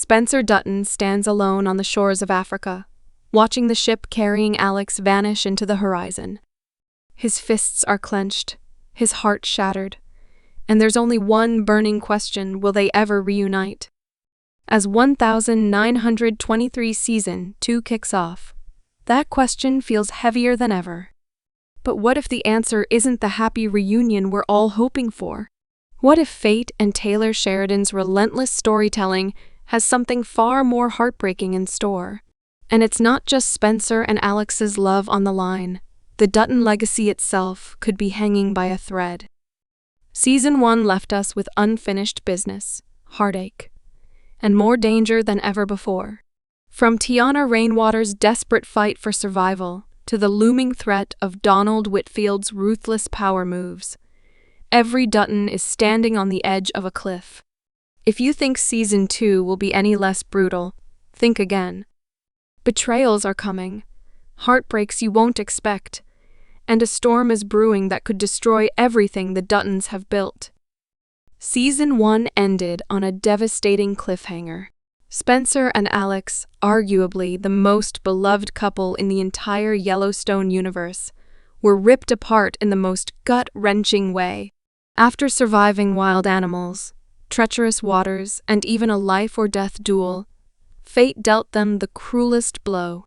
Spencer Dutton stands alone on the shores of Africa, watching the ship carrying Alex vanish into the horizon. His fists are clenched, his heart shattered, and there's only one burning question: will they ever reunite? As 1923 Season 2 kicks off, that question feels heavier than ever. But what if the answer isn't the happy reunion we're all hoping for? What if fate and Taylor Sheridan's relentless storytelling has something far more heartbreaking in store? And it's not just Spencer and Alex's love on the line. The Dutton legacy itself could be hanging by a thread. Season 1 left us with unfinished business, heartache, and more danger than ever before. From Tiana Rainwater's desperate fight for survival to the looming threat of Donald Whitfield's ruthless power moves, every Dutton is standing on the edge of a cliff. If you think Season 2 will be any less brutal, think again. Betrayals are coming, heartbreaks you won't expect, and a storm is brewing that could destroy everything the Duttons have built. Season 1 ended on a devastating cliffhanger. Spencer and Alex, arguably the most beloved couple in the entire Yellowstone universe, were ripped apart in the most gut-wrenching way. After surviving wild animals, treacherous waters, and even a life-or-death duel, fate dealt them the cruelest blow.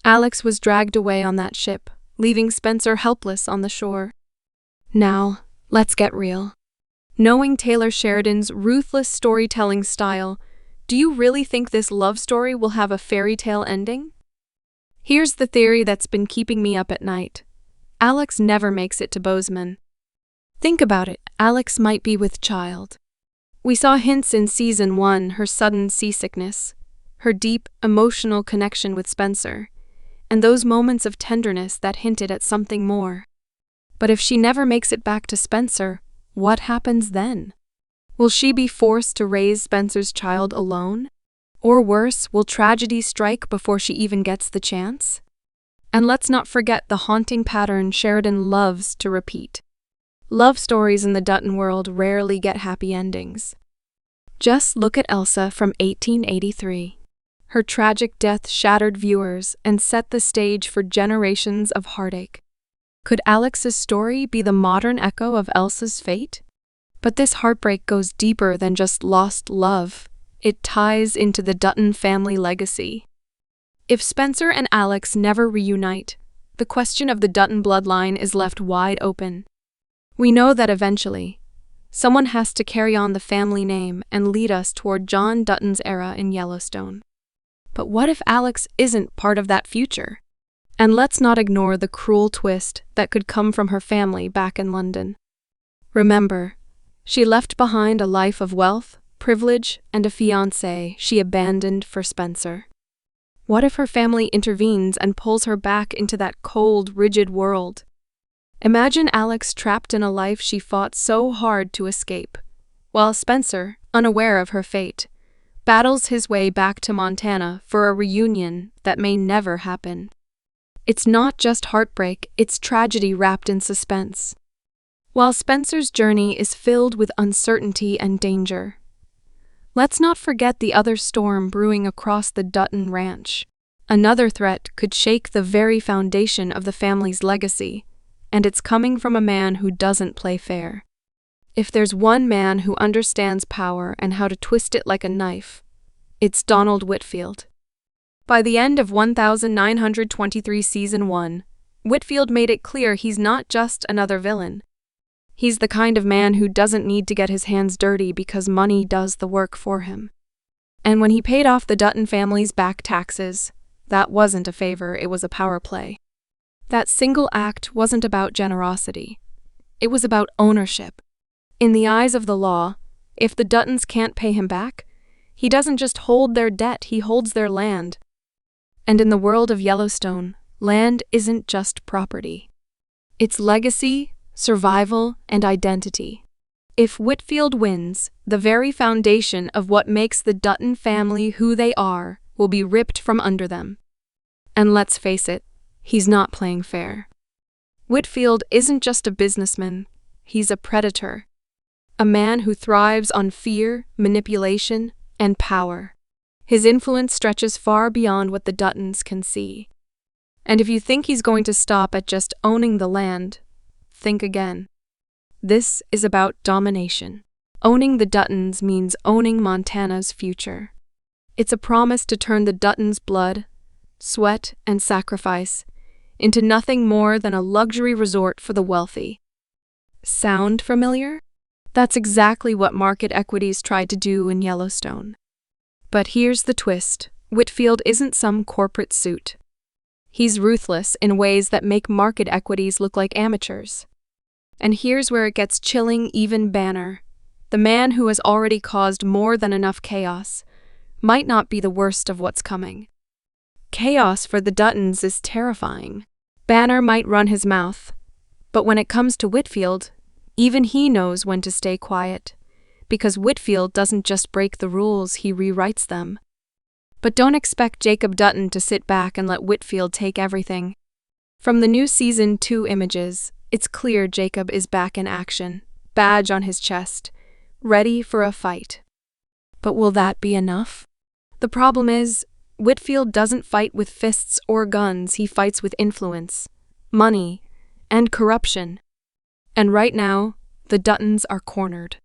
Alex was dragged away on that ship, leaving Spencer helpless on the shore. Now, let's get real. Knowing Taylor Sheridan's ruthless storytelling style, do you really think this love story will have a fairy tale ending? Here's the theory that's been keeping me up at night. Alex never makes it to Bozeman. Think about it, Alex might be with child. We saw hints in Season 1, her sudden seasickness, her deep, emotional connection with Spencer, and those moments of tenderness that hinted at something more. But if she never makes it back to Spencer, what happens then? Will she be forced to raise Spencer's child alone? Or worse, will tragedy strike before she even gets the chance? And let's not forget the haunting pattern Sheridan loves to repeat. Love stories in the Dutton world rarely get happy endings. Just look at Elsa from 1883. Her tragic death shattered viewers and set the stage for generations of heartache. Could Alex's story be the modern echo of Elsa's fate? But this heartbreak goes deeper than just lost love. It ties into the Dutton family legacy. If Spencer and Alex never reunite, the question of the Dutton bloodline is left wide open. We know that eventually, someone has to carry on the family name and lead us toward John Dutton's era in Yellowstone. But what if Alex isn't part of that future? And let's not ignore the cruel twist that could come from her family back in London. Remember, she left behind a life of wealth, privilege, and a fiancé she abandoned for Spencer. What if her family intervenes and pulls her back into that cold, rigid world? Imagine Alex trapped in a life she fought so hard to escape, while Spencer, unaware of her fate, battles his way back to Montana for a reunion that may never happen. It's not just heartbreak, it's tragedy wrapped in suspense. While Spencer's journey is filled with uncertainty and danger, let's not forget the other storm brewing across the Dutton ranch. Another threat could shake the very foundation of the family's legacy, and it's coming from a man who doesn't play fair. If there's one man who understands power and how to twist it like a knife, it's Donald Whitfield. By the end of 1923 Season 1, Whitfield made it clear he's not just another villain. He's the kind of man who doesn't need to get his hands dirty because money does the work for him. And when he paid off the Dutton family's back taxes, that wasn't a favor, it was a power play. That single act wasn't about generosity. It was about ownership. In the eyes of the law, if the Duttons can't pay him back, he doesn't just hold their debt, he holds their land. And in the world of Yellowstone, land isn't just property. It's legacy, survival, and identity. If Whitfield wins, the very foundation of what makes the Dutton family who they are will be ripped from under them. And let's face it, he's not playing fair. Whitfield isn't just a businessman, he's a predator. A man who thrives on fear, manipulation, and power. His influence stretches far beyond what the Duttons can see. And if you think he's going to stop at just owning the land, think again. This is about domination. Owning the Duttons means owning Montana's future. It's a promise to turn the Duttons' blood, sweat, and sacrifice into nothing more than a luxury resort for the wealthy. Sound familiar? That's exactly what market equities tried to do in Yellowstone. But here's the twist. Whitfield isn't some corporate suit. He's ruthless in ways that make market equities look like amateurs. And here's where it gets chilling even Banner. The man who has already caused more than enough chaos might not be the worst of what's coming. Chaos for the Duttons is terrifying. Banner might run his mouth, but when it comes to Whitfield, even he knows when to stay quiet, because Whitfield doesn't just break the rules, he rewrites them. But don't expect Jacob Dutton to sit back and let Whitfield take everything. From the new Season 2 images, it's clear Jacob is back in action, badge on his chest, ready for a fight. But will that be enough? The problem is, Whitfield doesn't fight with fists or guns, he fights with influence, money, and corruption. And right now, the Duttons are cornered.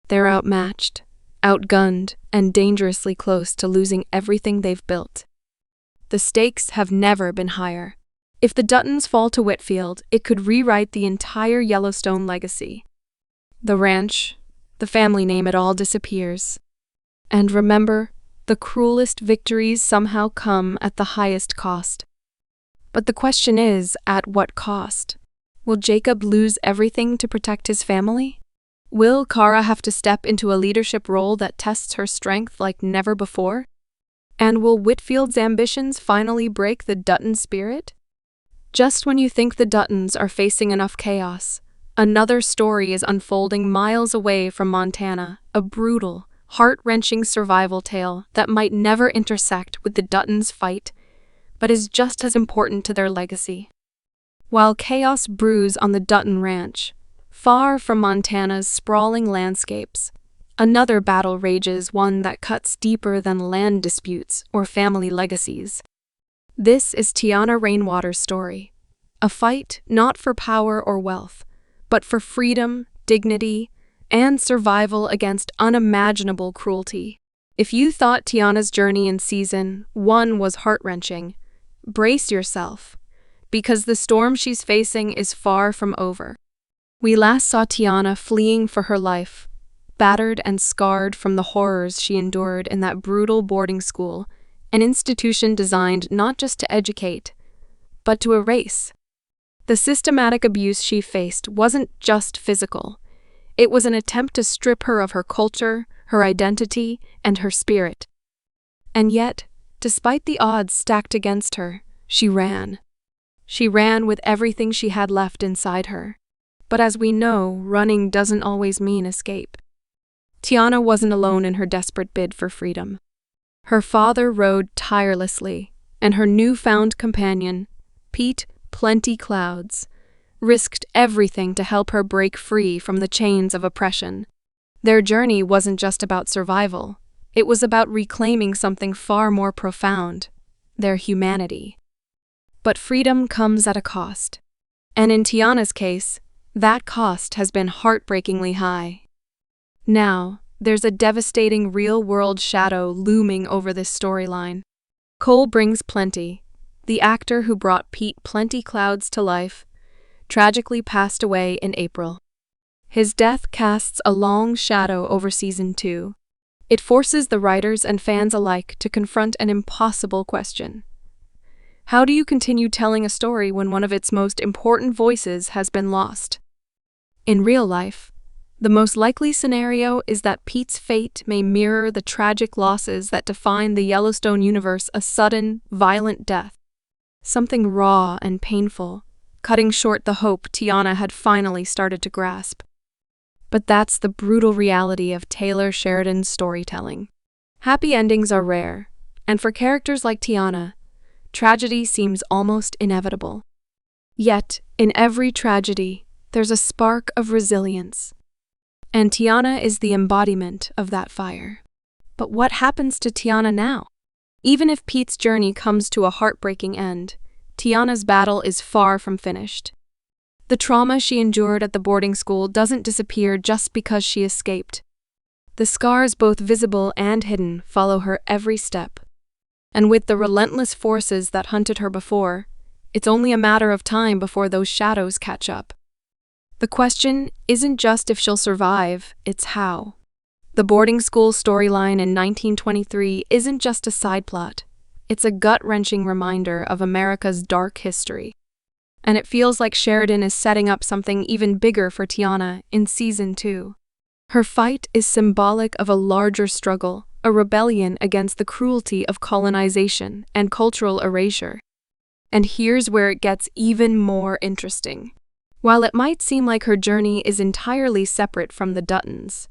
They're outmatched, outgunned, and dangerously close to losing everything they've built. The stakes have never been higher. If the Duttons fall to Whitfield, it could rewrite the entire Yellowstone legacy. The ranch, the family name, it all disappears. And remember, the cruelest victories somehow come at the highest cost. But the question is, at what cost? Will Jacob lose everything to protect his family? Will Kara have to step into a leadership role that tests her strength like never before? And will Whitfield's ambitions finally break the Dutton spirit? Just when you think the Duttons are facing enough chaos, another story is unfolding miles away from Montana, a brutal, heart-wrenching survival tale that might never intersect with the Duttons' fight, but is just as important to their legacy. While chaos brews on the Dutton Ranch, far from Montana's sprawling landscapes, another battle rages, one that cuts deeper than land disputes or family legacies. This is Tiana Rainwater's story, a fight not for power or wealth, but for freedom, dignity, and survival against unimaginable cruelty. If you thought Tiana's journey in Season 1 was heart-wrenching, brace yourself, because the storm she's facing is far from over. We last saw Tiana fleeing for her life, battered and scarred from the horrors she endured in that brutal boarding school, an institution designed not just to educate, but to erase. The systematic abuse she faced wasn't just physical. It was an attempt to strip her of her culture, her identity, and her spirit. And yet, despite the odds stacked against her, she ran. She ran with everything she had left inside her. But as we know, running doesn't always mean escape. Tiana wasn't alone in her desperate bid for freedom. Her father rode tirelessly, and her newfound companion, Pete Plenty Clouds, risked everything to help her break free from the chains of oppression. Their journey wasn't just about survival. It was about reclaiming something far more profound, their humanity. But freedom comes at a cost. And in Tiana's case, that cost has been heartbreakingly high. Now, there's a devastating real-world shadow looming over this storyline. Cole Brings Plenty, the actor who brought Pete Plenty Clouds to life, tragically passed away in April. His death casts a long shadow over Season 2. It forces the writers and fans alike to confront an impossible question. How do you continue telling a story when one of its most important voices has been lost? In real life, the most likely scenario is that Pete's fate may mirror the tragic losses that define the Yellowstone universe: a sudden, violent death. Something raw and painful, cutting short the hope Tiana had finally started to grasp. But that's the brutal reality of Taylor Sheridan's storytelling. Happy endings are rare, and for characters like Tiana, tragedy seems almost inevitable. Yet, in every tragedy, there's a spark of resilience. And Tiana is the embodiment of that fire. But what happens to Tiana now? Even if Pete's journey comes to a heartbreaking end, Tiana's battle is far from finished. The trauma she endured at the boarding school doesn't disappear just because she escaped. The scars, both visible and hidden, follow her every step. And with the relentless forces that hunted her before, it's only a matter of time before those shadows catch up. The question isn't just if she'll survive, it's how. The boarding school storyline in 1923 isn't just a side plot. It's a gut-wrenching reminder of America's dark history. And it feels like Sheridan is setting up something even bigger for Tiana in Season 2. Her fight is symbolic of a larger struggle, a rebellion against the cruelty of colonization and cultural erasure. And here's where it gets even more interesting. While it might seem like her journey is entirely separate from the Duttons,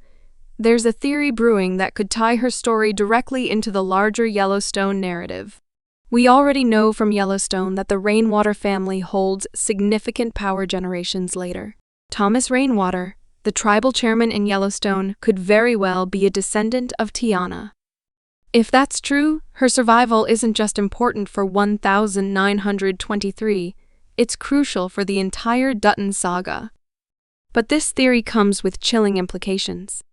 there's a theory brewing that could tie her story directly into the larger Yellowstone narrative. We already know from Yellowstone that the Rainwater family holds significant power generations later. Thomas Rainwater, the tribal chairman in Yellowstone, could very well be a descendant of Tiana. If that's true, her survival isn't just important for 1923, it's crucial for the entire Dutton saga. But this theory comes with chilling implications.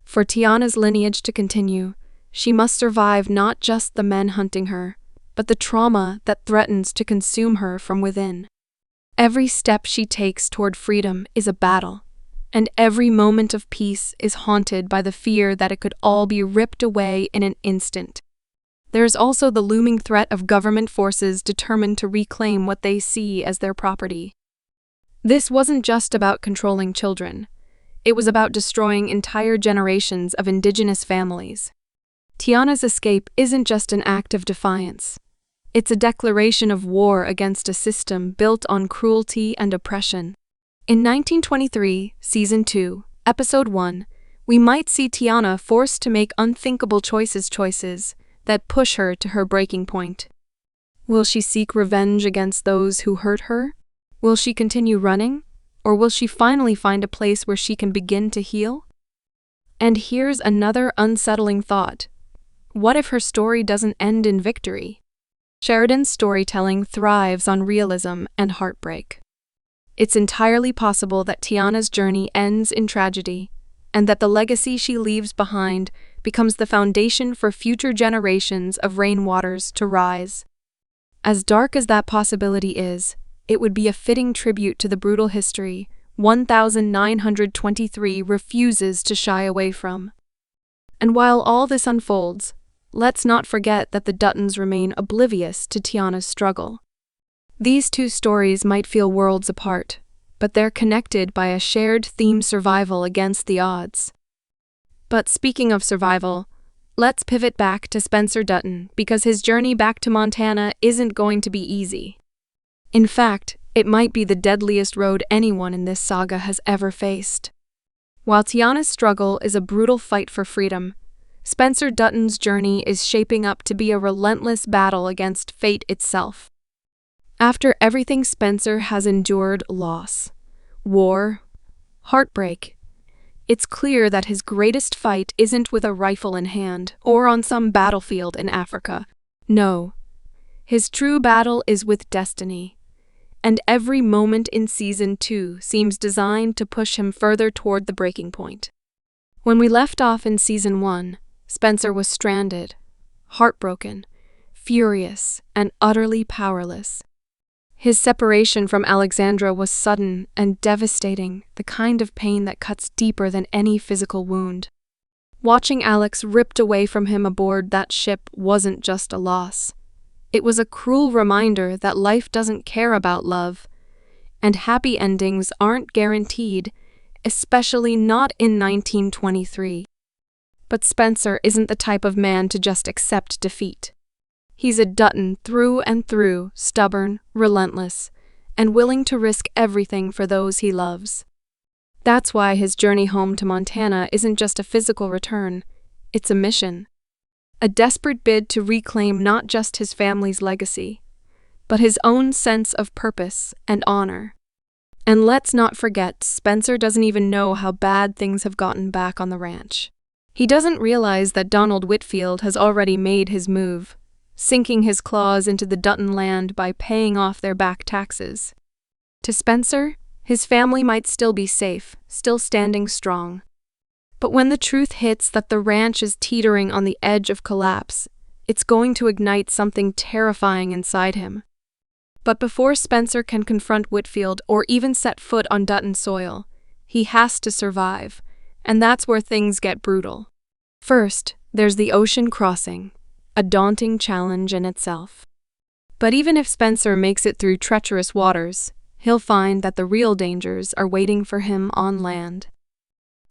For Tiana's lineage to continue, she must survive not just the men hunting her, but the trauma that threatens to consume her from within. Every step she takes toward freedom is a battle, and every moment of peace is haunted by the fear that it could all be ripped away in an instant. There's also the looming threat of government forces determined to reclaim what they see as their property. This wasn't just about controlling children. It was about destroying entire generations of indigenous families. Tiana's escape isn't just an act of defiance. It's a declaration of war against a system built on cruelty and oppression. In 1923, Season 2, Episode 1, we might see Tiana forced to make unthinkable choices that push her to her breaking point. Will she seek revenge against those who hurt her? Will she continue running? Or will she finally find a place where she can begin to heal? And here's another unsettling thought. What if her story doesn't end in victory? Sheridan's storytelling thrives on realism and heartbreak. It's entirely possible that Tiana's journey ends in tragedy, and that the legacy she leaves behind becomes the foundation for future generations of Rainwaters to rise. As dark as that possibility is, it would be a fitting tribute to the brutal history 1923 refuses to shy away from. And while all this unfolds, let's not forget that the Duttons remain oblivious to Tiana's struggle. These two stories might feel worlds apart, but they're connected by a shared theme: survival against the odds. But speaking of survival, let's pivot back to Spencer Dutton, because his journey back to Montana isn't going to be easy. In fact, it might be the deadliest road anyone in this saga has ever faced. While Tiana's struggle is a brutal fight for freedom, Spencer Dutton's journey is shaping up to be a relentless battle against fate itself. After everything Spencer has endured: loss, war, heartbreak, it's clear that his greatest fight isn't with a rifle in hand or on some battlefield in Africa. No, his true battle is with destiny. And every moment in Season 2 seems designed to push him further toward the breaking point. When we left off in Season 1, Spencer was stranded, heartbroken, furious, and utterly powerless. His separation from Alexandra was sudden and devastating, the kind of pain that cuts deeper than any physical wound. Watching Alex ripped away from him aboard that ship wasn't just a loss. It was a cruel reminder that life doesn't care about love, and happy endings aren't guaranteed, especially not in 1923. But Spencer isn't the type of man to just accept defeat. He's a Dutton through and through, stubborn, relentless, and willing to risk everything for those he loves. That's why his journey home to Montana isn't just a physical return, it's a mission. A desperate bid to reclaim not just his family's legacy, but his own sense of purpose and honor. And let's not forget, Spencer doesn't even know how bad things have gotten back on the ranch. He doesn't realize that Donald Whitfield has already made his move, sinking his claws into the Dutton land by paying off their back taxes. To Spencer, his family might still be safe, still standing strong. But when the truth hits that the ranch is teetering on the edge of collapse, it's going to ignite something terrifying inside him. But before Spencer can confront Whitfield or even set foot on Dutton soil, he has to survive, and that's where things get brutal. First, there's the ocean crossing, a daunting challenge in itself. But even if Spencer makes it through treacherous waters, he'll find that the real dangers are waiting for him on land.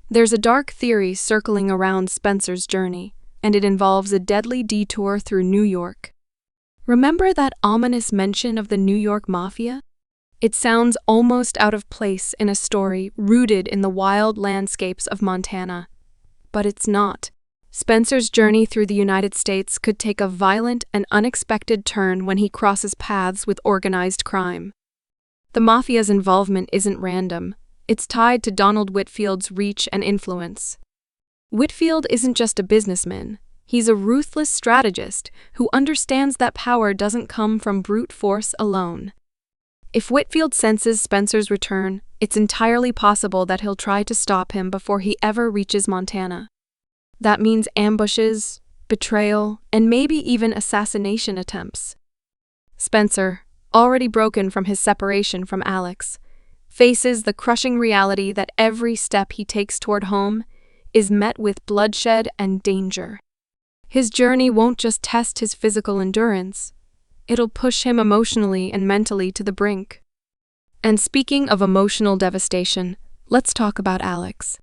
There's a dark theory circling around Spencer's journey, and it involves a deadly detour through New York. Remember that ominous mention of the New York Mafia? It sounds almost out of place in a story rooted in the wild landscapes of Montana. But it's not. Spencer's journey through the United States could take a violent and unexpected turn when he crosses paths with organized crime. The Mafia's involvement isn't random. It's tied to Donald Whitfield's reach and influence. Whitfield isn't just a businessman. He's a ruthless strategist who understands that power doesn't come from brute force alone. If Whitfield senses Spencer's return, it's entirely possible that he'll try to stop him before he ever reaches Montana. That means ambushes, betrayal, and maybe even assassination attempts. Spencer, already broken from his separation from Alex, faces the crushing reality that every step he takes toward home is met with bloodshed and danger. His journey won't just test his physical endurance, it'll push him emotionally and mentally to the brink. And speaking of emotional devastation, let's talk about Alex.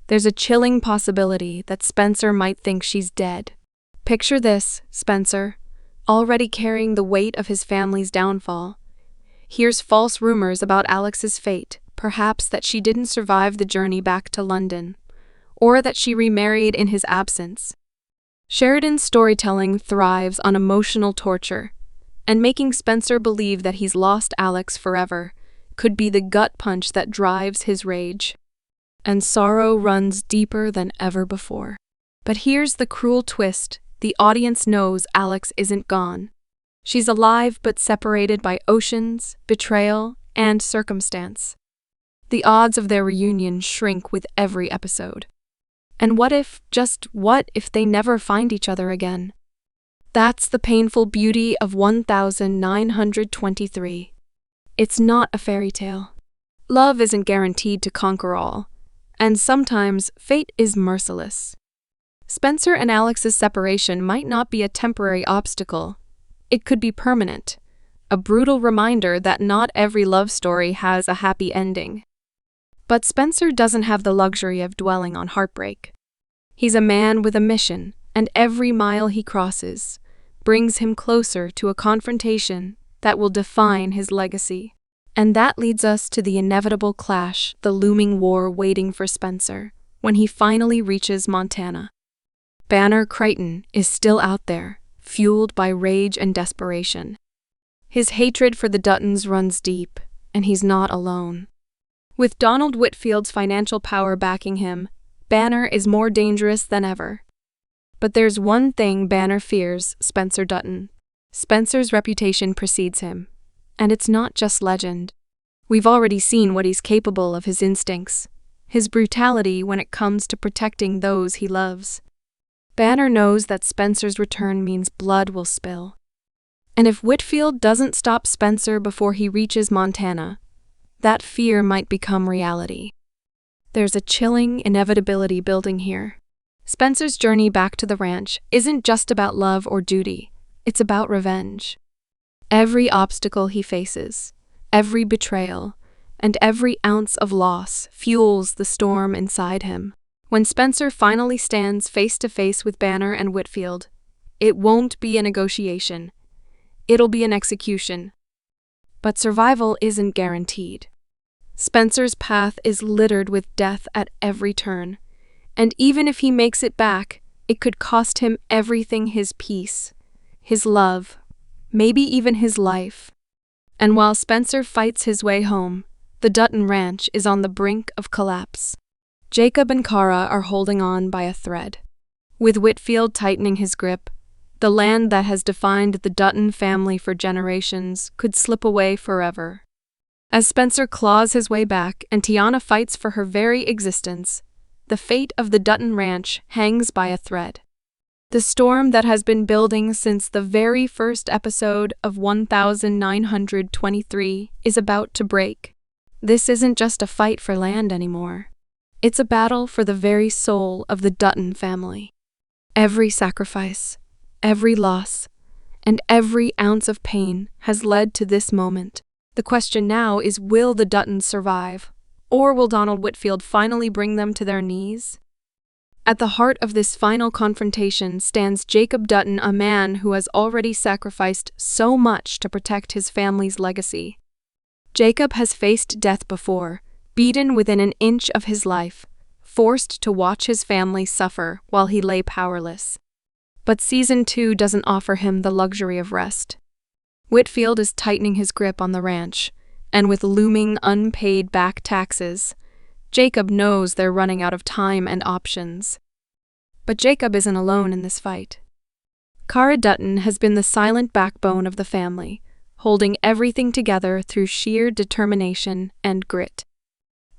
There's a chilling possibility that Spencer might think she's dead. Picture this, Spencer, already carrying the weight of his family's downfall. Hears false rumors about Alex's fate, perhaps that she didn't survive the journey back to London, or that she remarried in his absence. Sheridan's storytelling thrives on emotional torture, and making Spencer believe that he's lost Alex forever could be the gut punch that drives his rage. And sorrow runs deeper than ever before. But here's the cruel twist: the audience knows Alex isn't gone. She's alive but separated by oceans, betrayal, and circumstance. The odds of their reunion shrink with every episode. And what if, just what if they never find each other again? That's the painful beauty of 1923. It's not a fairy tale. Love isn't guaranteed to conquer all, and sometimes fate is merciless. Spencer and Alex's separation might not be a temporary obstacle. It could be permanent, a brutal reminder that not every love story has a happy ending. But Spencer doesn't have the luxury of dwelling on heartbreak. He's a man with a mission, and every mile he crosses brings him closer to a confrontation that will define his legacy. And that leads us to the inevitable clash, the looming war waiting for Spencer when he finally reaches Montana. Banner Crichton is still out there, fueled by rage and desperation. His hatred for the Duttons runs deep, and he's not alone. With Donald Whitfield's financial power backing him, Banner is more dangerous than ever. But there's one thing Banner fears: Spencer Dutton. Spencer's reputation precedes him, and it's not just legend. We've already seen what he's capable of, his instincts, his brutality when it comes to protecting those he loves. Banner knows that Spencer's return means blood will spill. And if Whitfield doesn't stop Spencer before he reaches Montana, that fear might become reality. There's a chilling inevitability building here. Spencer's journey back to the ranch isn't just about love or duty, it's about revenge. Every obstacle he faces, every betrayal, and every ounce of loss fuels the storm inside him. When Spencer finally stands face to face with Banner and Whitfield, it won't be a negotiation. It'll be an execution. But survival isn't guaranteed. Spencer's path is littered with death at every turn, and even if he makes it back, it could cost him everything: his peace, his love, maybe even his life. And while Spencer fights his way home, the Dutton Ranch is on the brink of collapse. Jacob and Kara are holding on by a thread. With Whitfield tightening his grip, The land that has defined the Dutton family for generations could slip away forever. As Spencer claws his way back and Tiana fights for her very existence, the fate of the Dutton ranch hangs by a thread. The storm that has been building since the very first episode of 1923 is about to break. This isn't just a fight for land anymore. It's a battle for the very soul of the Dutton family. Every sacrifice, every loss, and every ounce of pain has led to this moment. The question now is, will the Duttons survive, or will Donald Whitfield finally bring them to their knees? At the heart of this final confrontation stands Jacob Dutton, a man who has already sacrificed so much to protect his family's legacy. Jacob has faced death before, beaten within an inch of his life, forced to watch his family suffer while he lay powerless. But Season 2 doesn't offer him the luxury of rest. Whitfield is tightening his grip on the ranch, and with looming unpaid back taxes, Jacob knows they're running out of time and options. But Jacob isn't alone in this fight. Cara Dutton has been the silent backbone of the family, holding everything together through sheer determination and grit.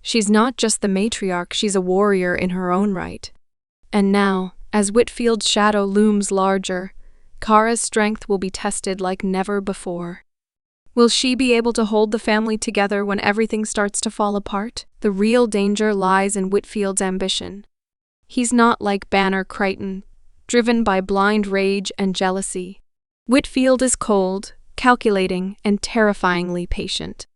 She's not just the matriarch, she's a warrior in her own right. And now, as Whitfield's shadow looms larger, Cara's strength will be tested like never before. Will she be able to hold the family together when everything starts to fall apart? The real danger lies in Whitfield's ambition. He's not like Banner Crichton, driven by blind rage and jealousy. Whitfield is cold, calculating, and terrifyingly patient.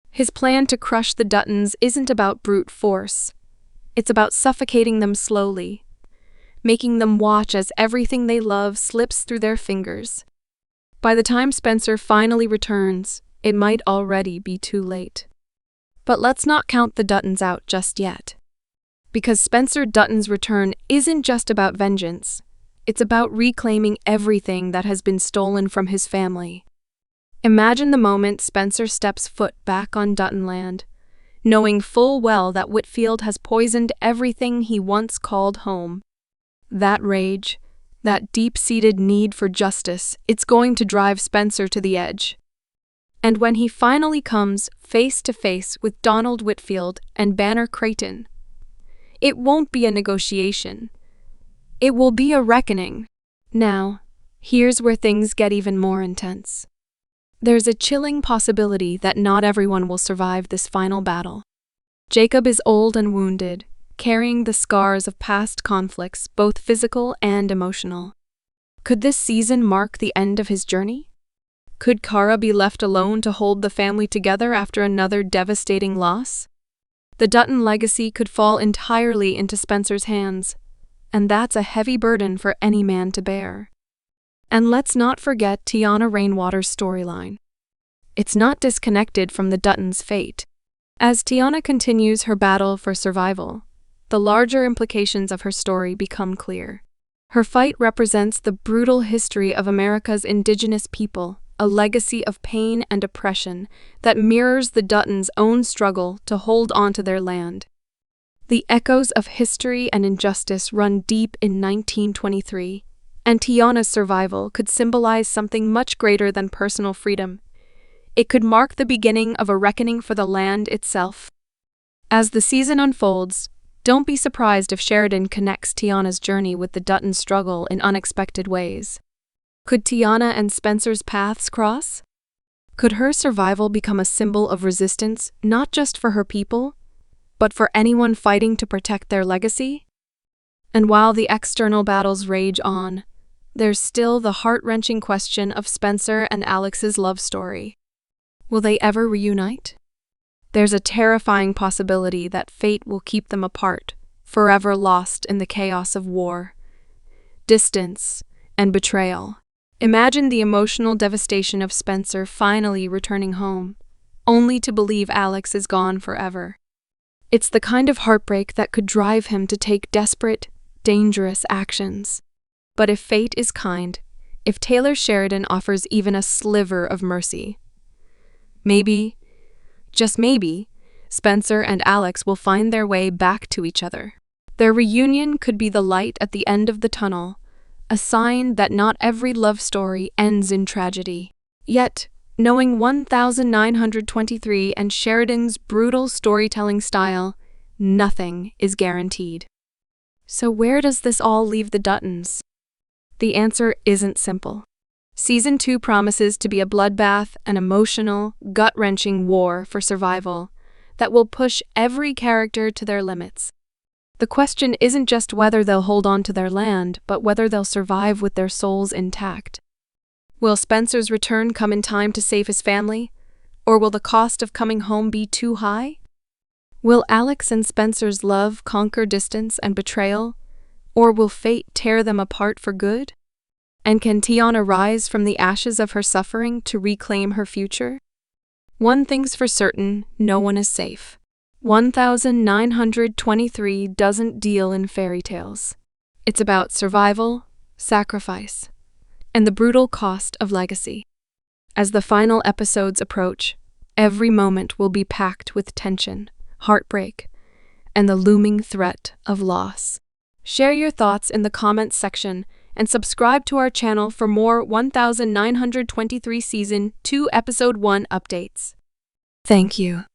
His plan to crush the Duttons isn't about brute force. It's about suffocating them slowly, making them watch as everything they love slips through their fingers. By the time Spencer finally returns, it might already be too late. But let's not count the Duttons out just yet. Because Spencer Dutton's return isn't just about vengeance, it's about reclaiming everything that has been stolen from his family. Imagine the moment Spencer steps foot back on Dutton land, knowing full well that Whitfield has poisoned everything he once called home. That rage, that deep-seated need for justice, it's going to drive Spencer to the edge. And when he finally comes face to face with Donald Whitfield and Banner Crichton, it won't be a negotiation. It will be a reckoning. Now, here's where things get even more intense. There's a chilling possibility that not everyone will survive this final battle. Jacob is old and wounded, carrying the scars of past conflicts, both physical and emotional. Could this season mark the end of his journey? Could Cara be left alone to hold the family together after another devastating loss? The Dutton legacy could fall entirely into Spencer's hands, and that's a heavy burden for any man to bear. And let's not forget Tiana Rainwater's storyline. It's not disconnected from the Duttons' fate. As Tiana continues her battle for survival, the larger implications of her story become clear. Her fight represents the brutal history of America's indigenous people, a legacy of pain and oppression that mirrors the Duttons' own struggle to hold onto their land. The echoes of history and injustice run deep in 1923, and Tiana's survival could symbolize something much greater than personal freedom. It could mark the beginning of a reckoning for the land itself. As the season unfolds, don't be surprised if Sheridan connects Tiana's journey with the Dutton struggle in unexpected ways. Could Tiana and Spencer's paths cross? Could her survival become a symbol of resistance, not just for her people, but for anyone fighting to protect their legacy? And while the external battles rage on, there's still the heart-wrenching question of Spencer and Alex's love story. Will they ever reunite? There's a terrifying possibility that fate will keep them apart, forever lost in the chaos of war, distance, and betrayal. Imagine the emotional devastation of Spencer finally returning home, only to believe Alex is gone forever. It's the kind of heartbreak that could drive him to take desperate, dangerous actions. But if fate is kind, if Taylor Sheridan offers even a sliver of mercy, maybe, just maybe, Spencer and Alex will find their way back to each other. Their reunion could be the light at the end of the tunnel, a sign that not every love story ends in tragedy. Yet, knowing 1923 and Sheridan's brutal storytelling style, nothing is guaranteed. So where does this all leave the Duttons? The answer isn't simple. Season 2 promises to be a bloodbath, an emotional, gut-wrenching war for survival that will push every character to their limits. The question isn't just whether they'll hold on to their land, but whether they'll survive with their souls intact. Will Spencer's return come in time to save his family? Or will the cost of coming home be too high? Will Alex and Spencer's love conquer distance and betrayal? Or will fate tear them apart for good? And can Tiana rise from the ashes of her suffering to reclaim her future? One thing's for certain, no one is safe. 1923 doesn't deal in fairy tales. It's about survival, sacrifice, and the brutal cost of legacy. As the final episodes approach, every moment will be packed with tension, heartbreak, and the looming threat of loss. Share your thoughts in the comments section and subscribe to our channel for more 1923 Season 2 Episode 1 updates. Thank you.